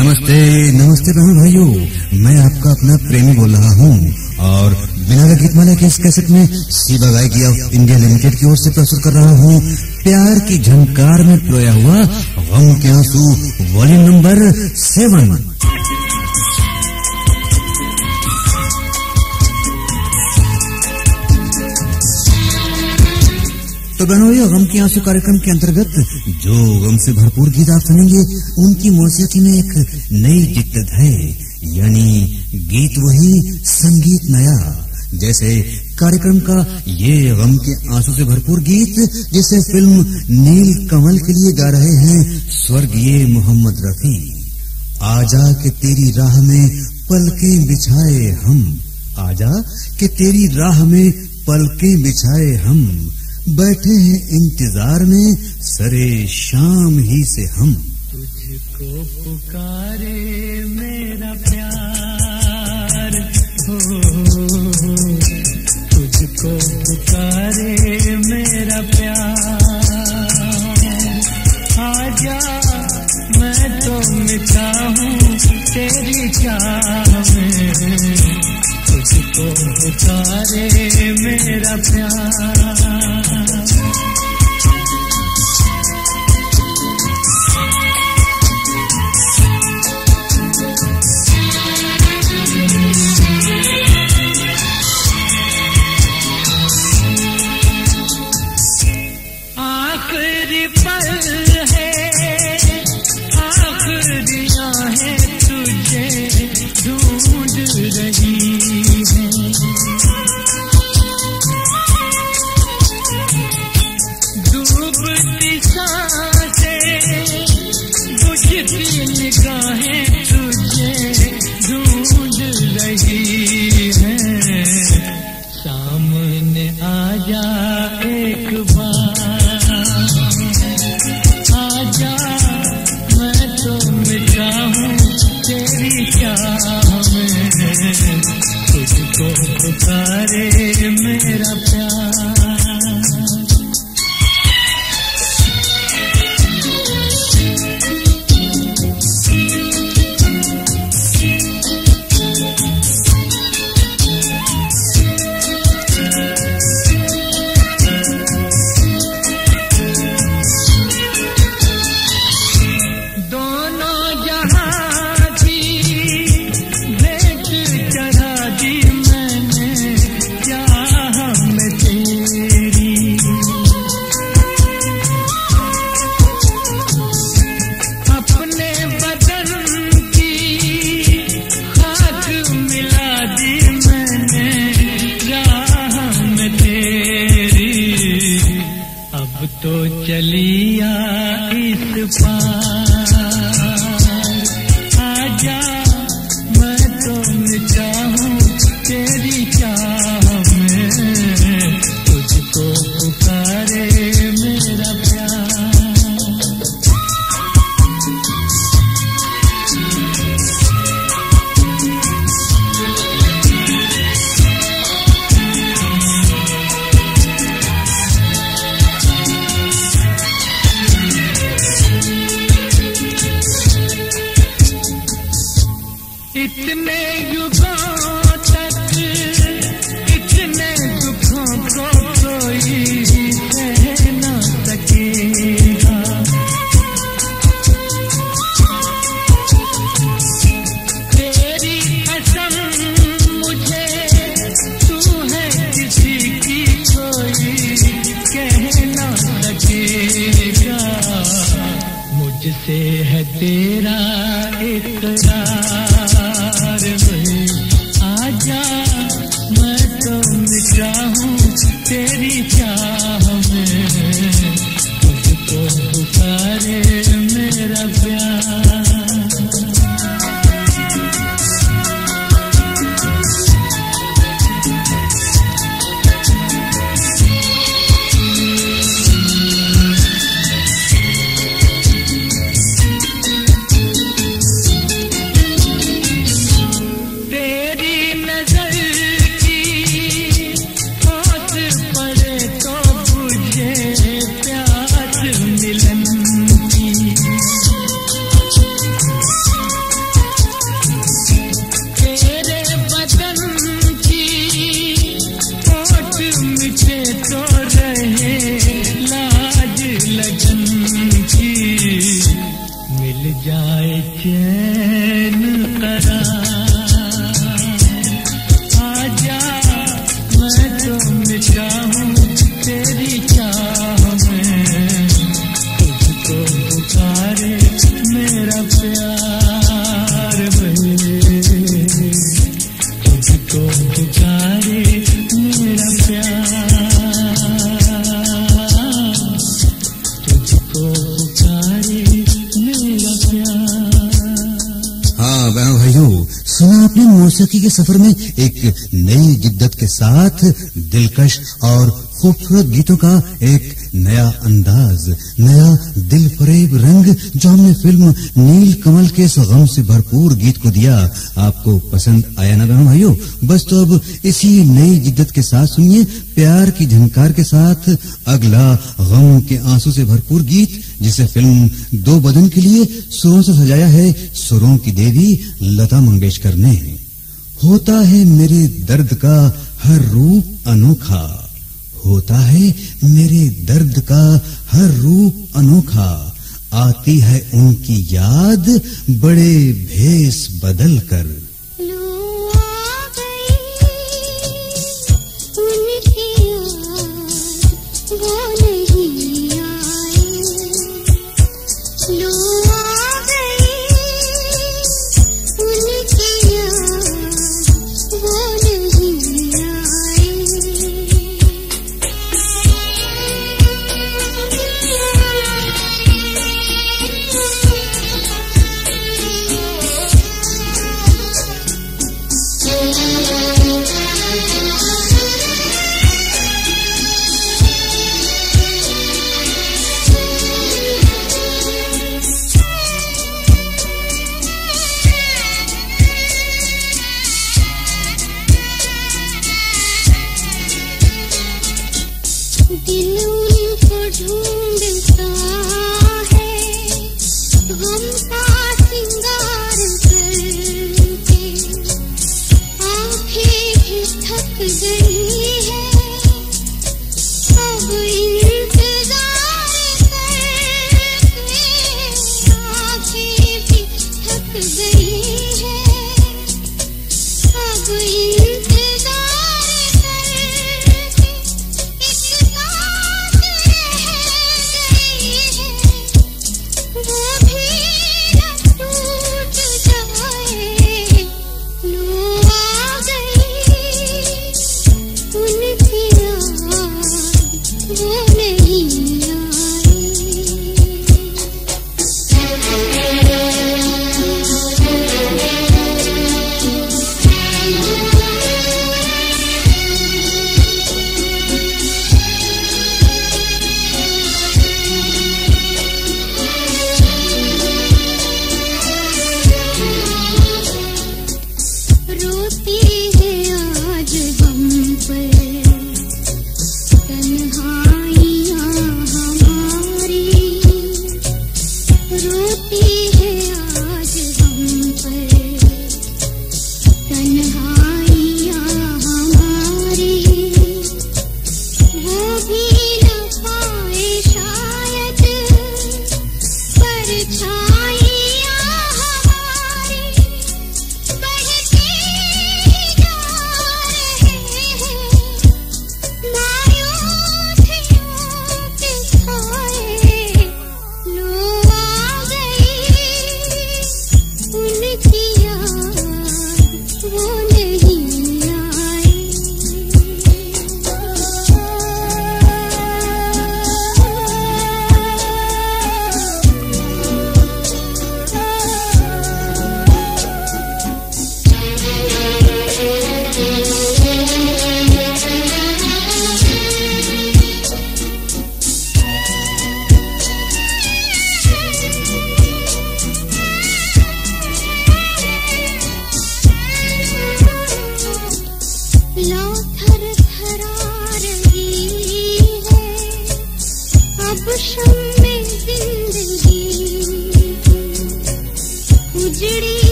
नमस्ते नमस्ते बहन भाइयों, मैं आपका अपना प्रेमी बोल रहा हूँ और बिना गीतमाला के इस कैसेट में शिवा गायकी ऑफ इंडिया लिमिटेड की ओर से प्रस्तुत कर रहा हूँ प्यार की झंकार में पिरोया हुआ गम के आंसू वॉल्यूम नंबर 7। तो बहनों, ये गम के आंसू कार्यक्रम के अंतर्गत जो गम से भरपूर गीत आप सुनेंगे उनकी मौसीकी में एक नई जिद्दत है, यानी गीत वही संगीत नया। जैसे कार्यक्रम का ये गम के आंसू से भरपूर गीत जिसे फिल्म नील कमल के लिए गा रहे हैं स्वर्गीय मोहम्मद रफी। आजा के तेरी राह में पलकें बिछाए हम, आजा के तेरी राह में पलकें बिछाए हम, बैठे हैं इंतजार में सरे शाम ही से हम। तुझको पुकारे मेरा प्यार हो, तुझको पुकारे मेरा प्यार, आजा मैं तो मिटा हूँ तेरी चाह में, तुझको पुकारे मेरा प्यार। आखिरी पल है, आखिरियां हैं तुझे ढूंढ रही हैं, डूबती सांसें बुझती निगाहें तुझे ढूंढ रही हैं, सामने आ जा एक बार, आजा मैं तो मिटा हूँ तेरी चाह में, तुझको पुकारे मेरा प्यार। तो चलिया इस पार, आजा मैं तो मिटा हूँ तेरी चाह में, तुझको पुकारे मेरा प्यार। इतने युगों तक इतने दुखों को कोई सह न सकेगा, तेरी कसम मुझे तू है किसी की कोई कह न सकेगा, मुझसे है तेरा इकरार, आजा मैं तो मिटा हूँ तेरी चाह में, तुझको पुकारे मेरा प्यार। अपने मौसीकी के सफर में एक नई जिद्दत के साथ दिलकश और खूबसूरत गीतों का एक नया अंदाज, नया दिल फरेब रंग जो हमने फिल्म नील कमल के इस गम से भरपूर गीत को दिया, आपको पसंद आया ना बहनों भाइयों? बस तो अब इसी नई जिद्दत के साथ सुनिए प्यार की झनकार के साथ अगला गम के आंसू से भरपूर गीत, जिसे फिल्म दो बदन के लिए सुरों से सजाया है सुरों की देवी लता मंगेशकर ने। होता है मेरे दर्द का हर रूप अनोखा, होता है मेरे दर्द का हर रूप अनोखा, आती है उनकी याद बड़े भेस बदल कर।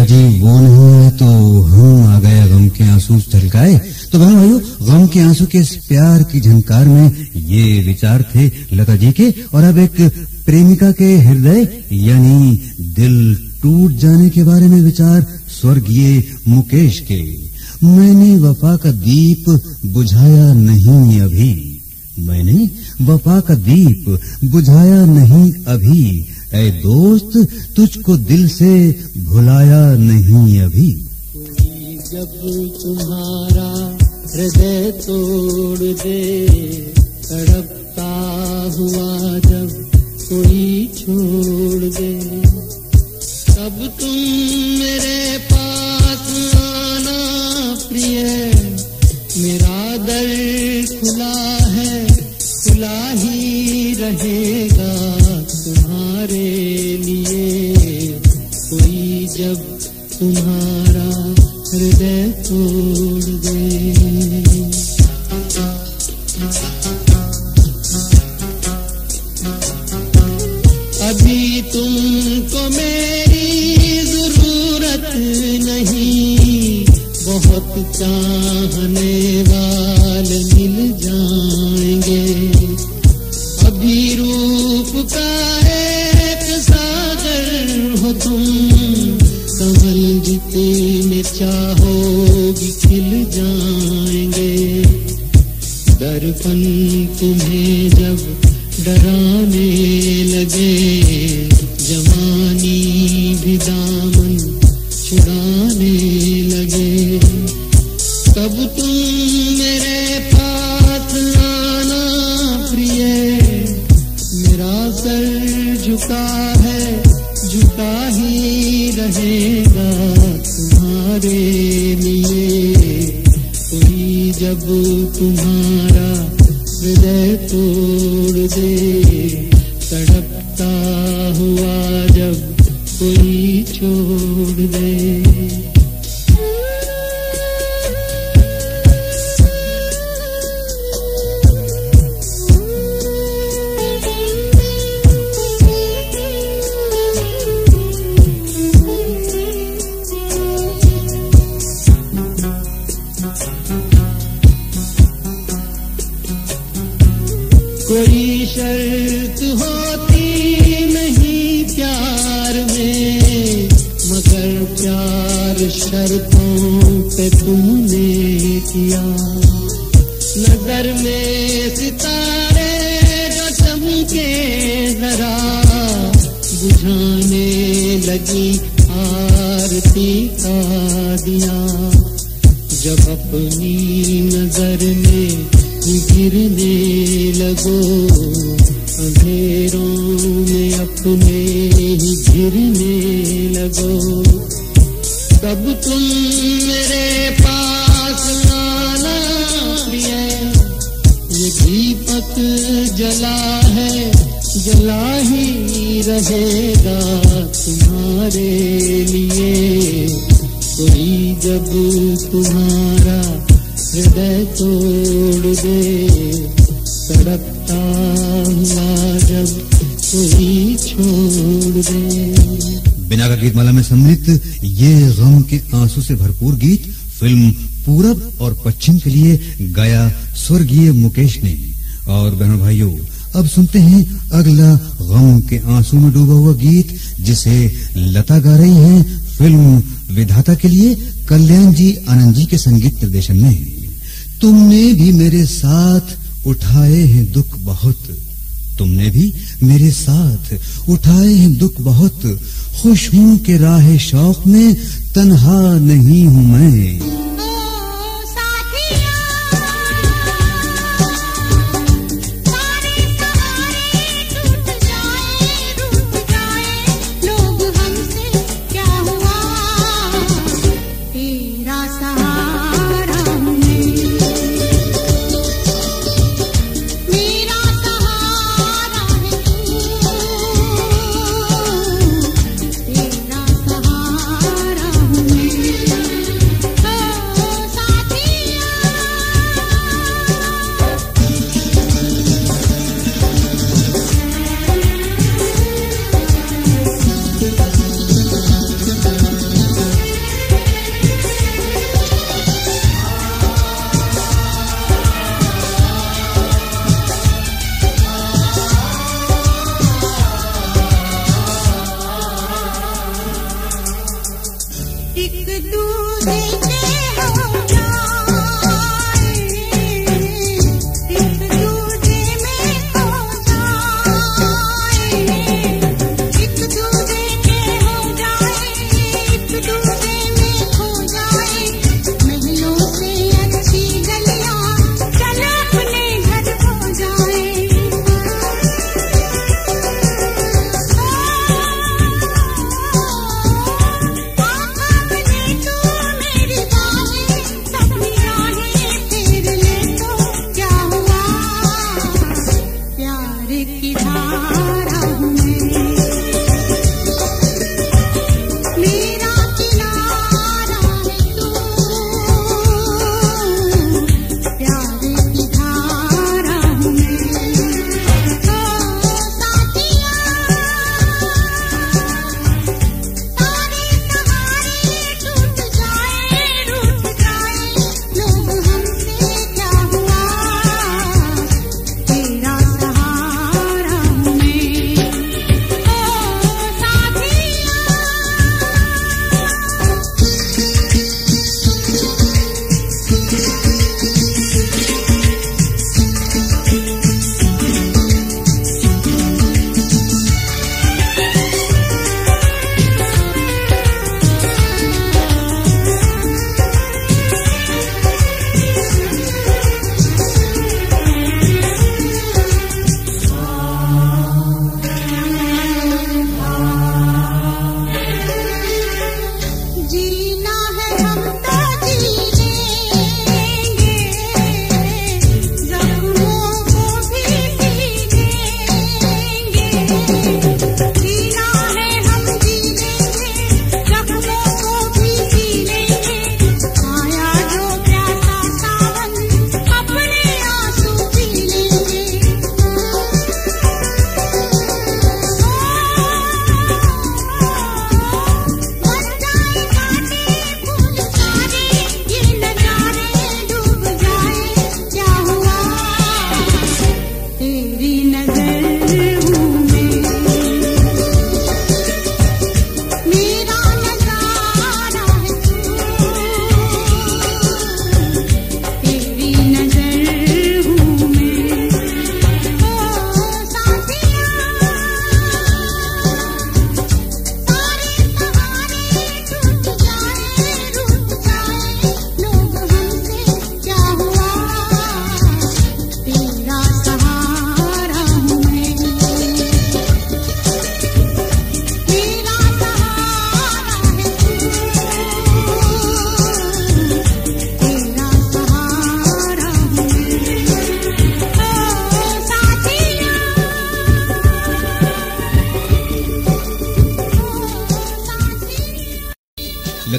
जी वो नहीं है तो हम आ गए गम के आंसू छलकाए। तो बहनों भाइयों, गम के आंसू के इस प्यार की झनकार में ये विचार थे लता जी के। और अब एक प्रेमिका के हृदय यानी दिल टूट जाने के बारे में विचार स्वर्गीय मुकेश के। मैंने वफा का दीप बुझाया नहीं अभी, मैंने वफा का दीप बुझाया नहीं अभी, ऐ दोस्त तुझको दिल से भुलाया नहीं अभी। कोई जब तुम्हारा हृदय तोड़ दे, तड़पता हुआ जब कोई छोड़ दे, तब तुम मेरे पास आना प्रिय, मेरा दर खुला है, खुला ही रहेगा तुम्हारे लिए। कोई जब तुम्हारा हृदय तोड़ दे। अभी तुमको मेरी जरूरत नहीं, बहुत चाहने वाले मिल जाएंगे। अभी रूप का एक सागर हो तुम, कमल जितने चाहोगी खिल जाएंगे। दर्पण तुम्हें जब डराने लगे, जवानी भी दामन छुड़ाने लगे, तब तुम मेरे पास आना प्रिय, मेरा सर झुका है, झुका ही रहेगा तुम्हारे लिए। कोई जब तुम्हारा हृदय तोड़ दे, तड़पता हुआ जब कोई छोड़ दे। कोई शर्त होती नहीं प्यार में, मगर प्यार शर्तों पे तुमने किया। नजर में सितारे जो चमके जरा, बुझाने लगी आरती का दिया। जब अपनी नजर में गिरने लगो, अंधेरों में अपने ही घिरने लगो, तब तुम मेरे पास आना प्रिय। ये दीपक जला है, जला ही रहेगा तुम्हारे लिए। कोई जब तुम्हारा हृदय तोड़ दे, तड़पता हुआ जब कोई छोड़ दे। बिना का गीतमाला में सम्मिलित ये गम के आंसू से भरपूर गीत फिल्म पूरब और पश्चिम के लिए गाया स्वर्गीय मुकेश ने। और बहनों भाइयों, अब सुनते हैं अगला गम के आंसू में डूबा हुआ गीत, जिसे लता गा रही हैं फिल्म विधाता के लिए कल्याण जी आनंद जी के संगीत निर्देशन में। तुमने भी मेरे साथ उठाए हैं दुख बहुत, तुमने भी मेरे साथ उठाए हैं दुख बहुत, खुश हूं कि राह शौक में तन्हा नहीं हूं मैं।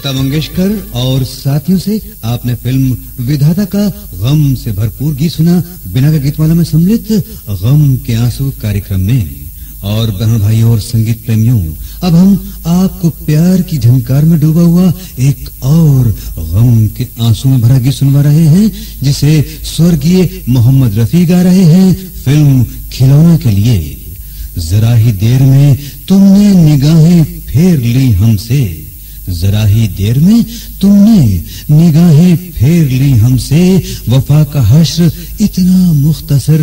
लता मंगेशकर और साथियों से आपने फिल्म विधाता का गम से भरपूर गीत सुना बिना का गीतमाला में सम्मिलित गम के आंसू कार्यक्रम में। और बहन भाइयों और संगीत प्रेमियों, अब हम आपको प्यार की झंकार में डूबा हुआ एक और गम के आंसू में भरा गीत सुनवा रहे हैं, जिसे स्वर्गीय मोहम्मद रफी गा रहे हैं फिल्म खिलौना के लिए। जरा ही देर में तुमने निगाहें फेर ली हमसे, जरा ही देर में तुमने निगाहें फेर ली हमसे, वफा का हश्र इतना मुख्तसर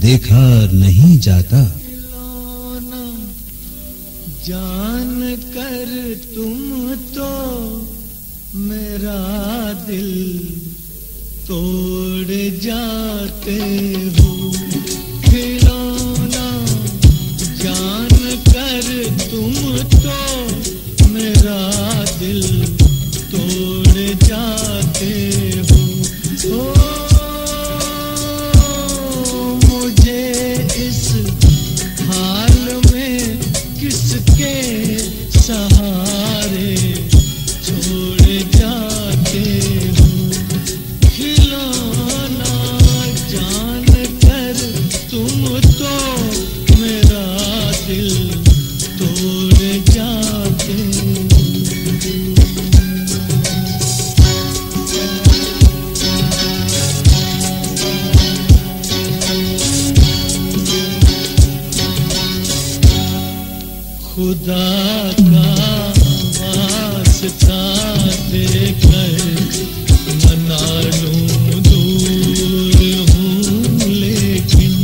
देखा नहीं जाता। जान कर तुम तो मेरा दिल तोड़ जाते हो, खिलौना जान कर तुम तो मेरा दिल तोड़ जाते हो। मुझे इस हाल में किसके सहारे छोड़ जाते हो, खिलौना जान कर तुम तो मेरा दिल तोड़ जाते हो। खुदा का वास्ता देकर मना लूं दूर हूँ, लेकिन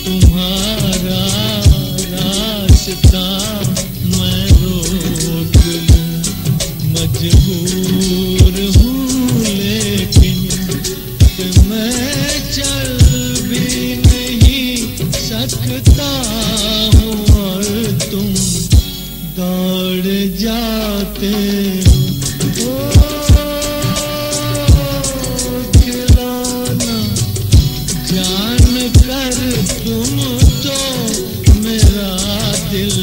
तुम्हारा रास्ता मैं रोक लूं मजबूर हूँ, लेकिन मैं चल भी नहीं सकता हूँ और तुम दौड़ जाते हो। खिलौना जान कर तुम तो मेरा दिल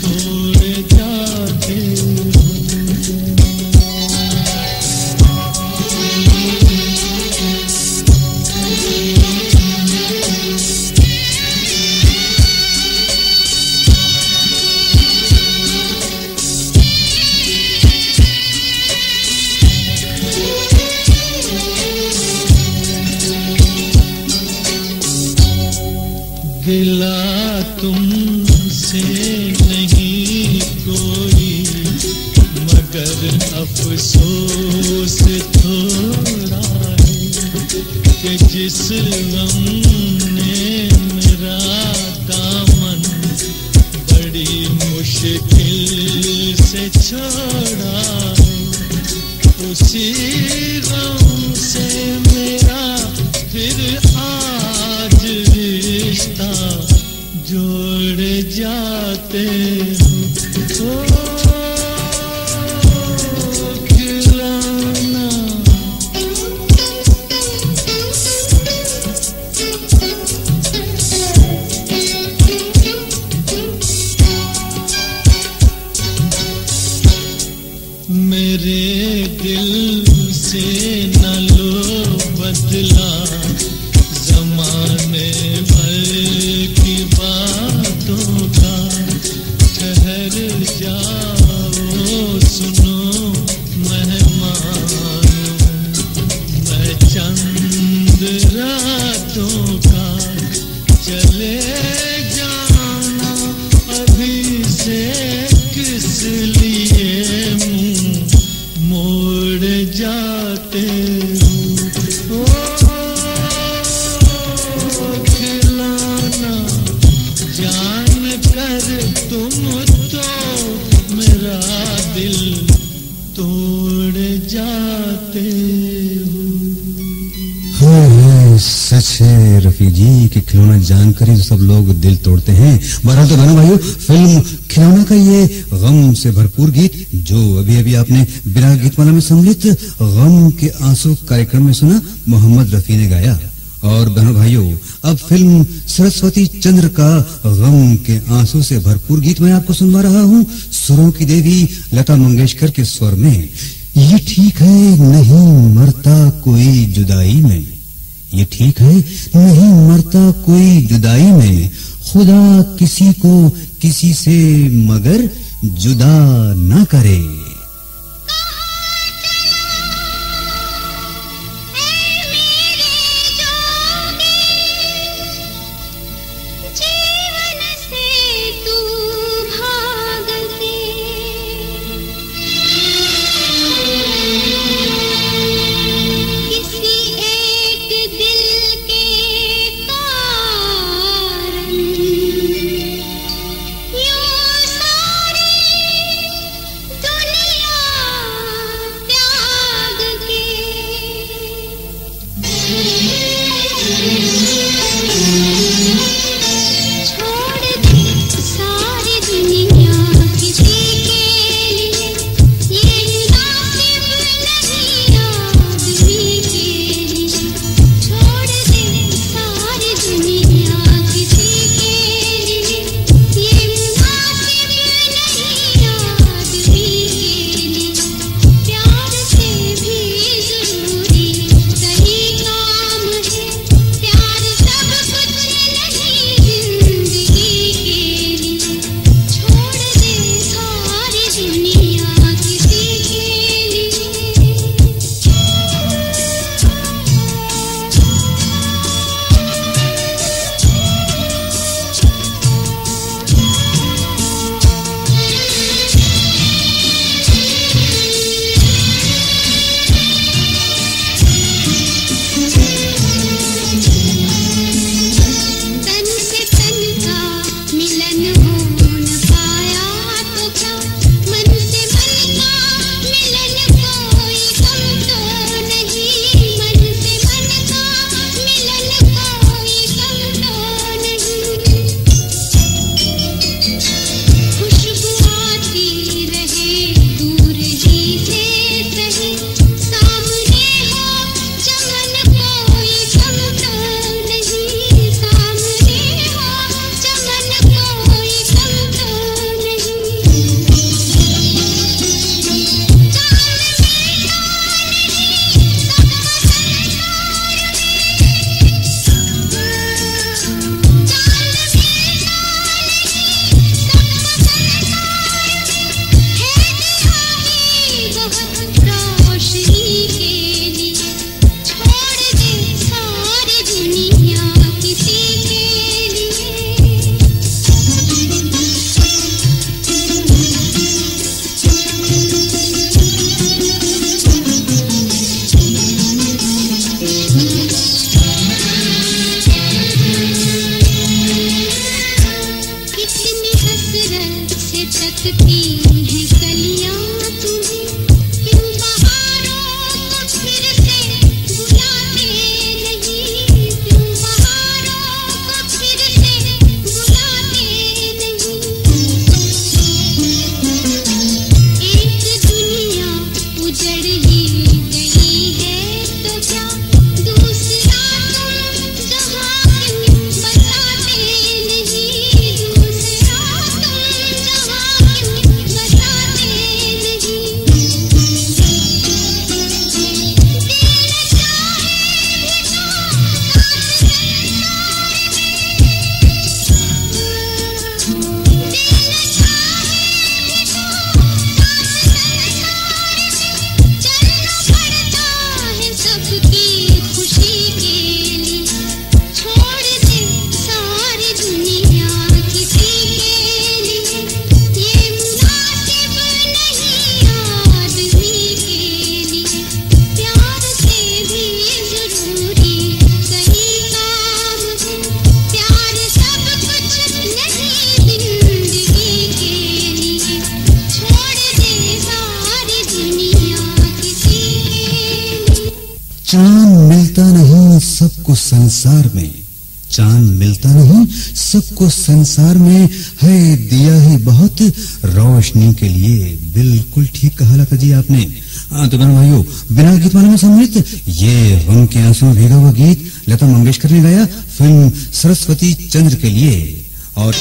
तोड़ जाते हो। गिला तुमसे नहीं कोई, मगर अफसोस थोड़ा है कि जिस गम ने मेरा दामन बड़ी मुश्किल से छोड़ा है, उसी गम से मेरा फिर आज रिश्ता जोड़ जाते हो। खिलौना मेरे दिल से न लो बदला जमाने भर की बातों का, ठहर जाओ सुनो मेहमान, मैं चंद रातों का, चले जाना अभी से किस लिए मुंह मोड़ जाते हो। जान कर तुम तो मेरा दिल तोड़ जाते हो। सच है रफी जी कि खिलौना जानकर ही तो सब लोग दिल तोड़ते हैं। बहरहाल तो बहनों भाइयों, फिल्म खिलौना का ये गम से भरपूर गीत जो अभी अभी आपने बिना गीतमाला में सम्मिलित गम के आंसू कार्यक्रम में सुना, मोहम्मद रफी ने गाया। और बहनों भाइयों, अब फिल्म सरस्वती चंद्र का गम के आंसू से भरपूर गीत मैं आपको सुनवा रहा हूँ, सुरों की देवी लता मंगेशकर के स्वर में। ये ठीक है नहीं मरता कोई जुदाई में, ये ठीक है नहीं मरता कोई जुदाई में, खुदा किसी को किसी से मगर जुदा न करे। चांद मिलता नहीं सबको संसार में, चांद मिलता नहीं, सबको संसार में है दिया ही बहुत रोशनी के लिए। बिल्कुल ठीक कहा लता जी आपने। तो बहनों भाइयों, बिना गीत माला में सम्मिलित ये गम के आंसू में भीगा हुआ गीत लता मंगेशकर ने गाया फिल्म सरस्वती चंद्र के लिए। और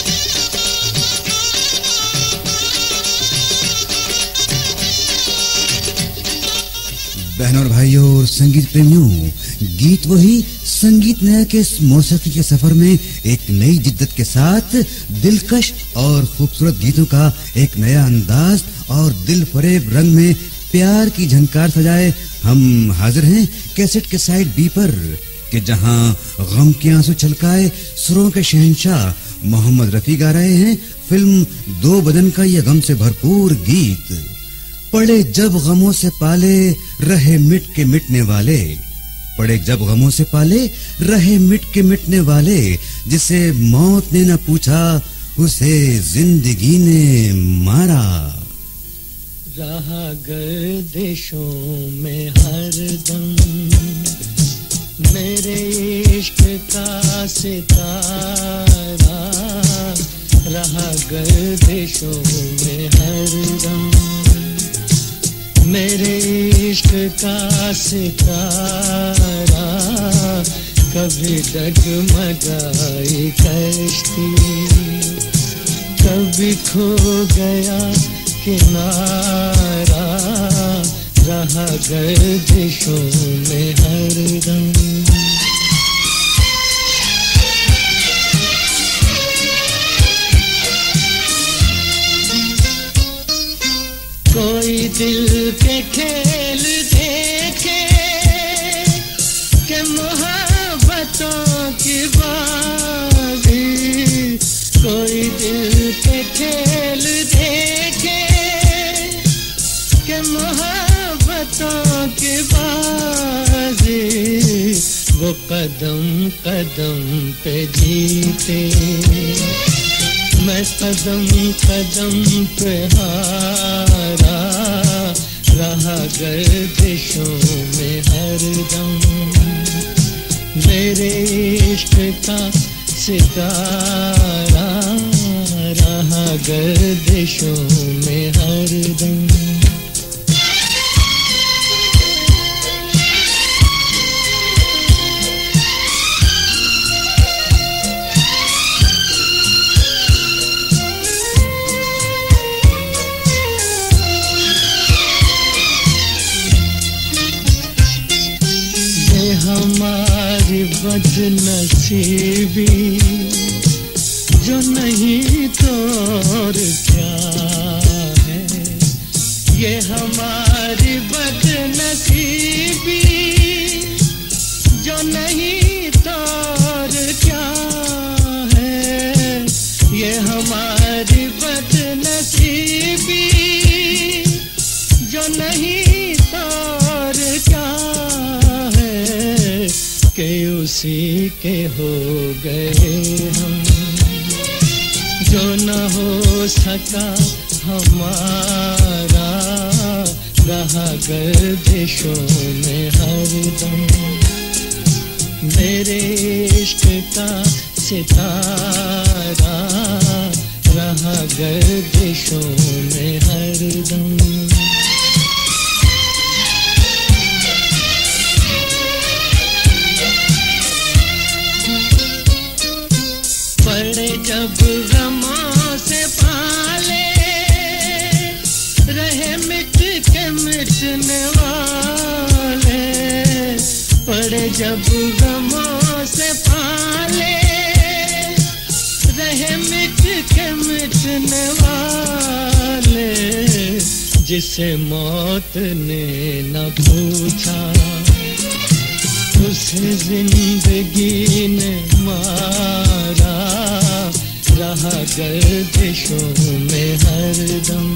बहनों और भाइयों और संगीत प्रेमियों, गीत वही संगीत नया के मौसीकी के सफर में एक नई जिद्दत के साथ दिलकश और खूबसूरत गीतों का एक नया अंदाज और दिल फरेब रंग में प्यार की झनकार सजाए हम हाजिर हैं कैसेट के साइड बी पर, कि जहां गम के आंसू छलकाए सुरों के शहंशाह मोहम्मद रफी गा रहे हैं फिल्म दो बदन का ये गम से भरपूर गीत। पड़े जब गमों से पाले रहे मिट के मिटने वाले, पड़े जब गमों से पाले रहे मिट के मिटने वाले, जिसे मौत ने न पूछा उसे जिंदगी ने मारा। रहा गर्दिशों में हरदम मेरे इश्क का सितारा, रहा गर्दिशों में हरदम मेरे इश्क का सितारा। कभी डगमगाई कश्ती, कभी खो गया किनारा, रहा गर्दिशों में हरदम। कोई दिल के खेल देखे के मोहब्बतों की बाजी, कोई दिल के खेल देखे के मोहब्बतों की बाजी, वो कदम कदम पे जीते, मैं कदम कदम पे हारा, रहा गर्दिशों में हरदम मेरे इश्क का सितारा, रहा गर्दिशों में हरदम। हमारी बदनसीबी जो नहीं तो और क्या है, ये हमारी बदनसीबी जो नहीं तो और क्या है, ये हमारी बदनसीबी जो नहीं तो और क्या के उसी के हो गए हम, जो न हो सका हमारा, रहा गर्दिशों में हरदम मेरे इश्क का सितारा, रहा गर्दिशों में हरदम। पड़े जब गमों से पाले रहे मिट के मिटने वाले, पड़े जब गमों से पाले रहे मिट के मिटने वाले, जिसे मौत ने न पूछा उसे जिंदगी ने मारा, रहा गर्दिशों में हरदम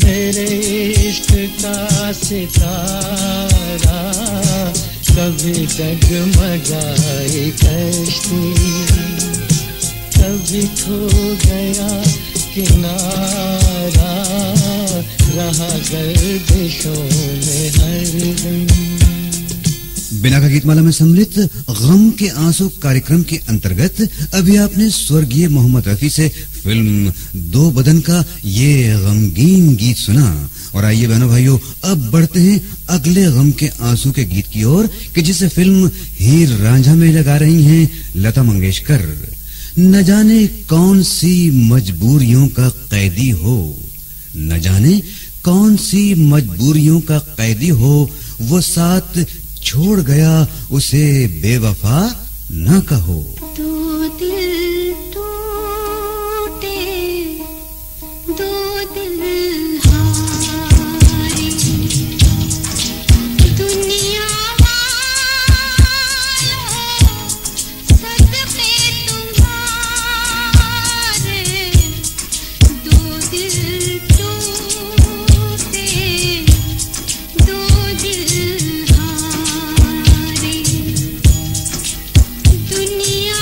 मेरे इश्क का सितारा, कभी डगमगाई कश्ती, कभी खो गया किनारा, रहा गर्दिशों में हरदम। बिना का गीतमाला में सम्मिलित गम के आंसू कार्यक्रम के अंतर्गत अभी आपने स्वर्गीय मोहम्मद रफी से फिल्म दो बदन का ये गमगीन गीत सुना। और आइए बहनों भाइयों, अब बढ़ते हैं अगले गम के आंसू के गीत की ओर कि जिसे फिल्म हीर रांझा में लगा रही हैं लता मंगेशकर। न जाने कौन सी मजबूरियों का कैदी हो, न जाने कौन सी मजबूरियों का कैदी हो, वो साथ छोड़ गया उसे बेवफा न कहो। दो दिल टूटे, दो दिल हारे, दुनिया वालों सदमे तुम्हारे, दो दिल टूटे, दो दिल हारे, दुनिया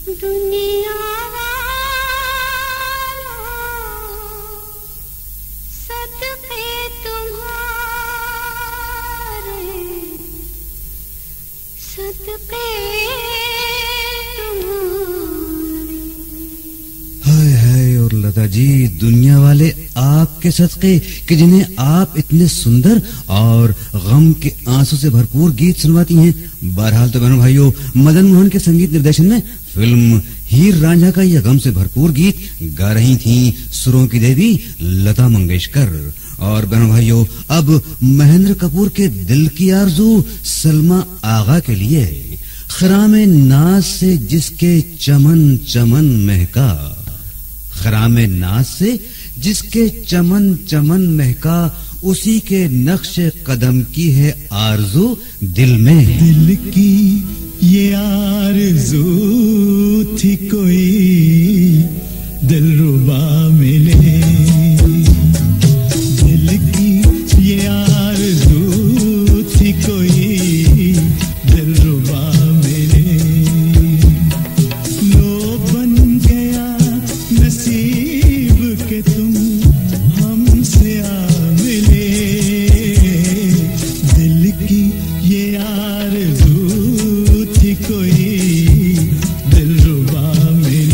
दुनिया सदके तुम्हारे, सदके तुम्हारे। हाय हाय और लता जी, दुनिया वाले आपके सदके कि जिन्हें आप इतने सुंदर और गम के आंसू से भरपूर गीत सुनवाती हैं। बहरहाल तो बहनों भाइयों, मदन मोहन के संगीत निर्देशन में फिल्म हीर रांझा का यह गम से भरपूर गीत गा रही थीं सुरों की देवी लता मंगेशकर। और बहनों भाइयों, अब महेंद्र कपूर के दिल की आरजू सलमा आगा के लिए खरामे नाज से जिसके चमन चमन महका, खरामे नाज से जिसके चमन चमन महका, उसी के नक्शे कदम की है आरजू दिल में। दिल की ये आरज़ू थी कोई दिलरुबा मिले, दिल की ये आरज़ू थी कोई दिलरुबा मिले। लो बन गया नसीब के तुम हमसे आ मिले, दिल की ये आरज़ू कोई दिलरुबा में।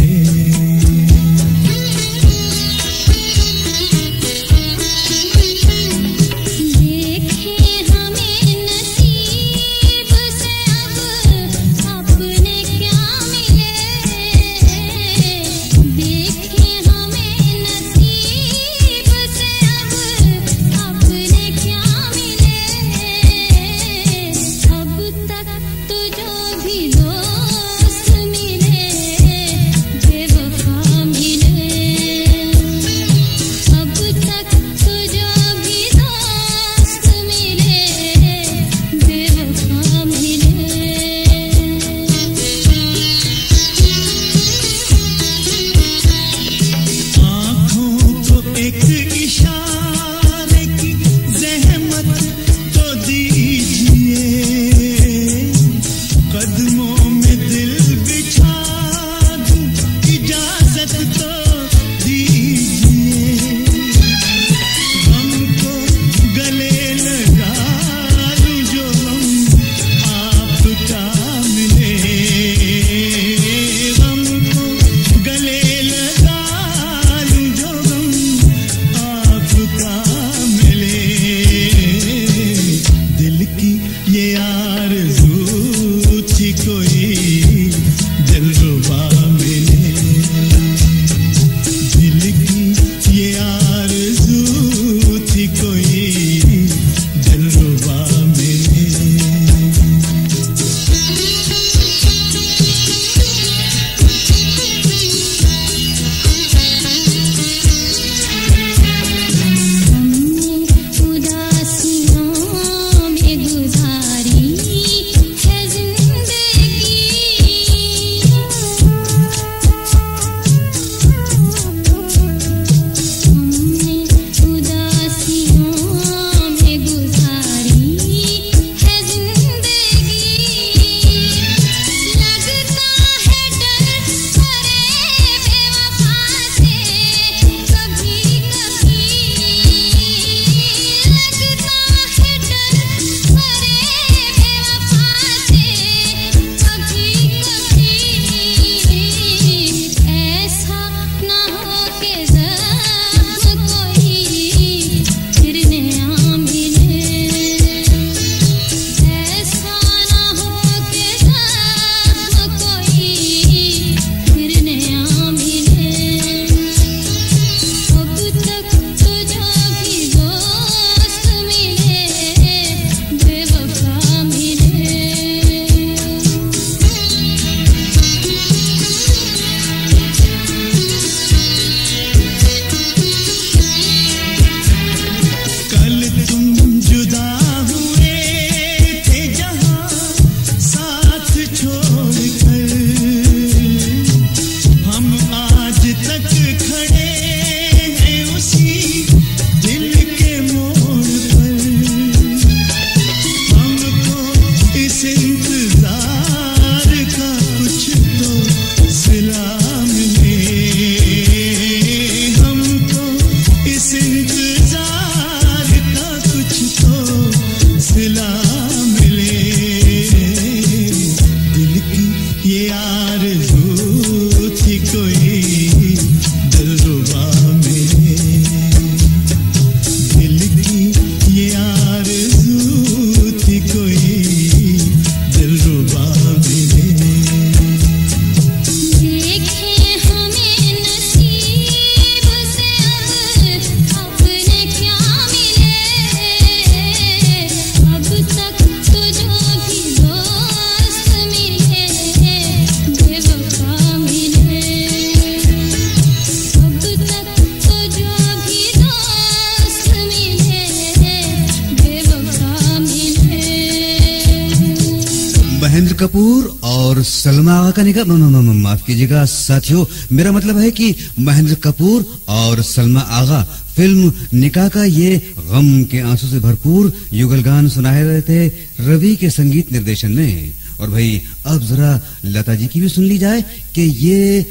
कपूर और सलमा आगा का निकाह, माफ कीजिएगा साथियों, मेरा मतलब है कि महेंद्र कपूर और सलमा आगा फिल्म निकाह का ये गम के आंसू से भरपूर युगल गान सुनाए रहे थे रवि के संगीत निर्देशन में। और भाई अब जरा लता जी की भी सुन ली जाए कि ये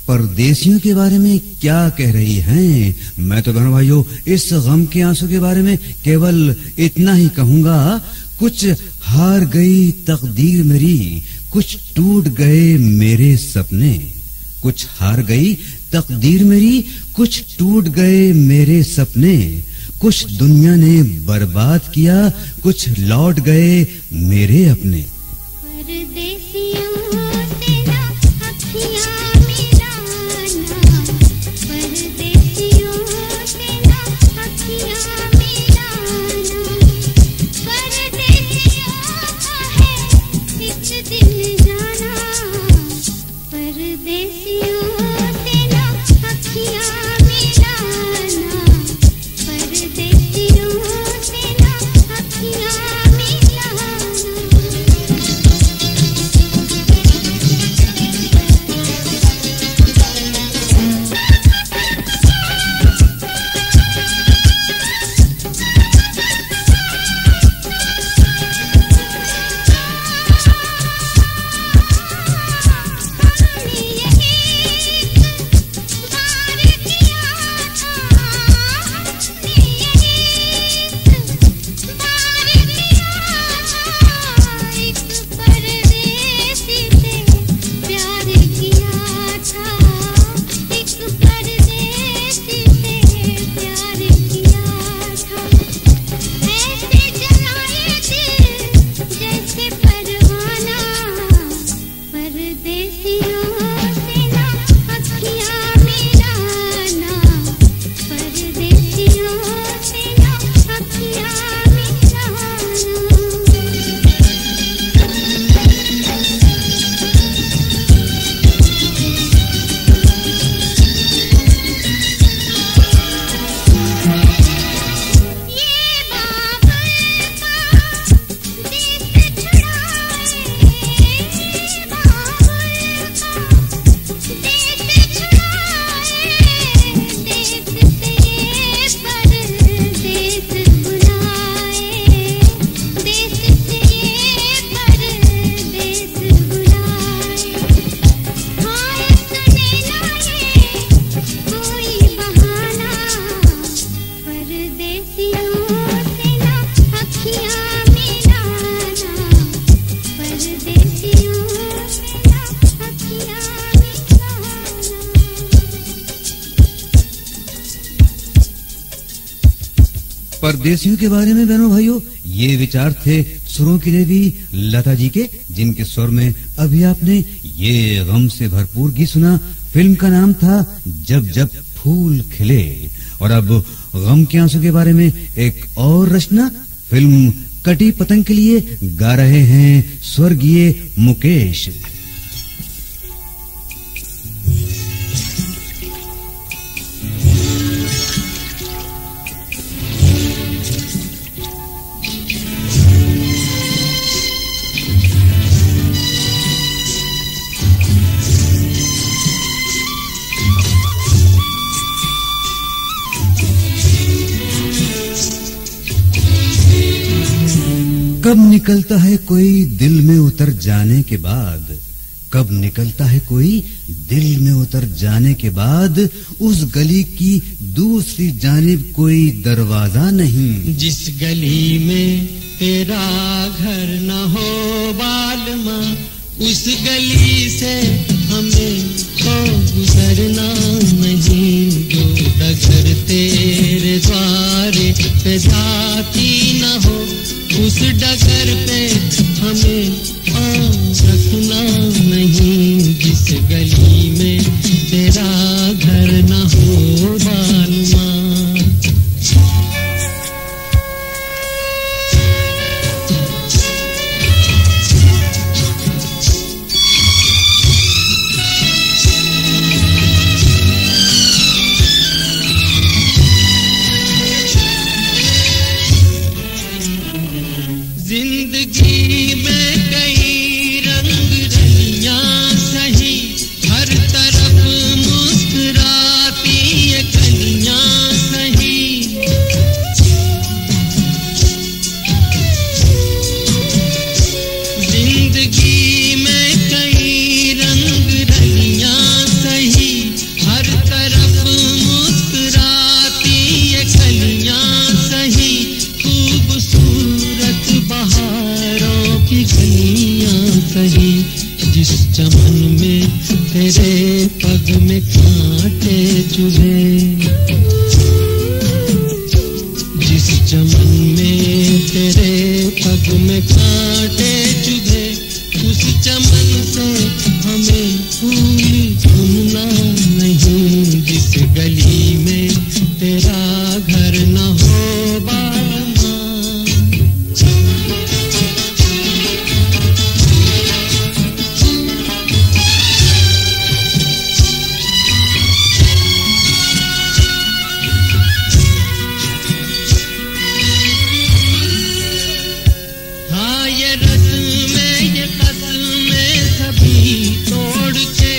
परदेसियों के बारे में क्या कह रही हैं। मैं तो बहनों भाइयों इस गम के आंसू के बारे में केवल इतना ही कहूंगा, कुछ हार गई तकदीर मेरी, कुछ टूट गए मेरे सपने। कुछ हार गई तकदीर मेरी, कुछ टूट गए मेरे सपने। कुछ दुनिया ने बर्बाद किया, कुछ लौट गए मेरे अपने। परदेसियों के बारे में बहनों भाइयों ये विचार थे सुरों की देवी लता जी के, जिनके स्वर में अभी आपने ये गम से भरपूर गीत सुना। फिल्म का नाम था जब जब फूल खिले। और अब गम के आंसू के बारे में एक और रचना फिल्म कटी पतंग के लिए गा रहे हैं स्वर्गीय मुकेश। कब निकलता है कोई दिल में उतर जाने के बाद, कब निकलता है कोई दिल में उतर जाने के बाद, उस गली की दूसरी जानिब कोई दरवाजा नहीं। जिस गली में तेरा घर न हो बालमा, उस गली से हमें तो गुजरना नहीं। जो डगर तेरे द्वारे पे जाती न हो, उस डगर पे हमें रखना नहीं। जिस गली में तेरा घर न हो बालमा। जिंदगी में कई रंग चुभे, जिस चमन में तेरे पग में कांटे चुभे, उस चमन से हमें फूल चुनना नहीं। जिस गली में तेरा घर न हो बालमा, हाँ ये रस्म में ये कसम में सभी तोड़ के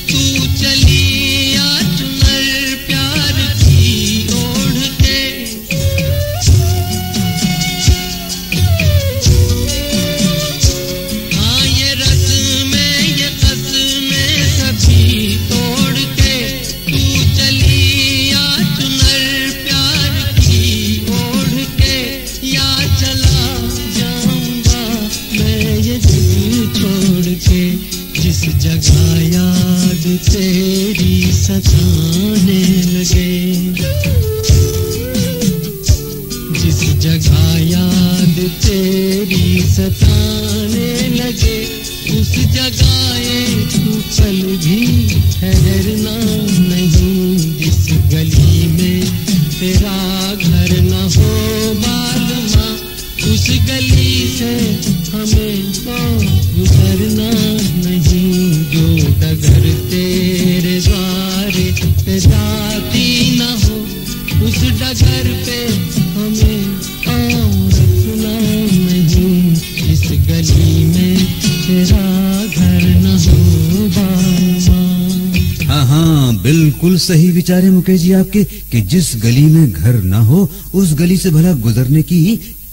तू चली आ चुनर प्यार की ओढ़ के। हाँ ये रस्म में ये कसम में सभी तोड़ के तू चली आ चुनर प्यार की ओढ़ के। या चला जाऊंगा मैं ये दिल छोड़ के, जिस जगह याद तेरी सताने लगे, जिस जगह याद तेरी सताने लगे, उस जगह एक पल भी ठहरना नहीं। जिस गली में तेरा घर न हो बालमा, उस गली से हमें तो गुजरना नहीं। जो डगर तेरे द्वारे पे जाती न हो, उस डगर पे हमें पाँव रखना नहीं। इस गली में तेरा घर न हो बालमा। हाँ हाँ, बिल्कुल सही विचार है मुकेश जी आपके कि जिस गली में घर ना हो उस गली से भला गुजरने की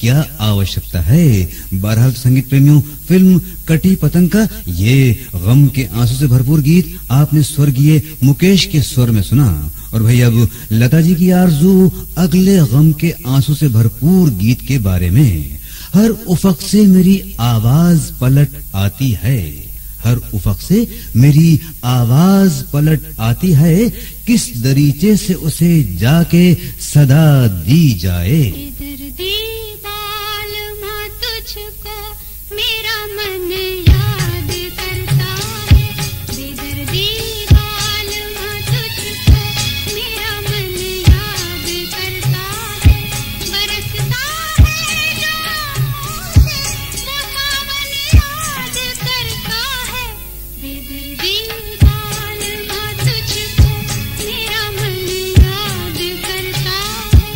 क्या आवश्यकता है। बहरहाल संगीत प्रेमियों, फिल्म कटी पतंग का ये गम के आंसू से भरपूर गीत आपने स्वर्गीय मुकेश के स्वर में सुना। और भाई अब लता जी की आरजू अगले गम के आंसू से भरपूर गीत के बारे में। हर उफक से मेरी आवाज पलट आती है, हर उफक से मेरी आवाज पलट आती है, किस दरीचे से उसे जाके सदा दी जाए। बेदर्दी बालमा तुझको मेरा मन याद करता है, बेदर्दी बालमा तुझको मेरा मन याद करता है। बरसता है जो वो सावन याद करता है, बेदर्दी बालमा तुझको मेरा मन याद करता है।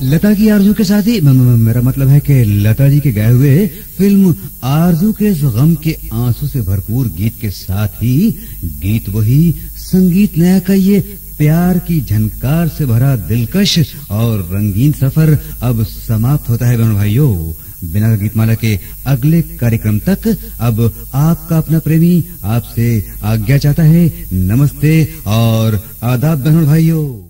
लता की आरजू के साथ ही मेरा मतलब है कि लता जी के गाए हुए फिल्म आरजू के इस गम के आंसू से भरपूर गीत के साथ ही गीत वही संगीत नया का ये प्यार की झनकार से भरा दिलकश और रंगीन सफर अब समाप्त होता है बहनों भाइयों। बिना गीतमाला के अगले कार्यक्रम तक अब आपका अपना प्रेमी आपसे आज्ञा चाहता है। नमस्ते और आदाब बहनों भाइयों।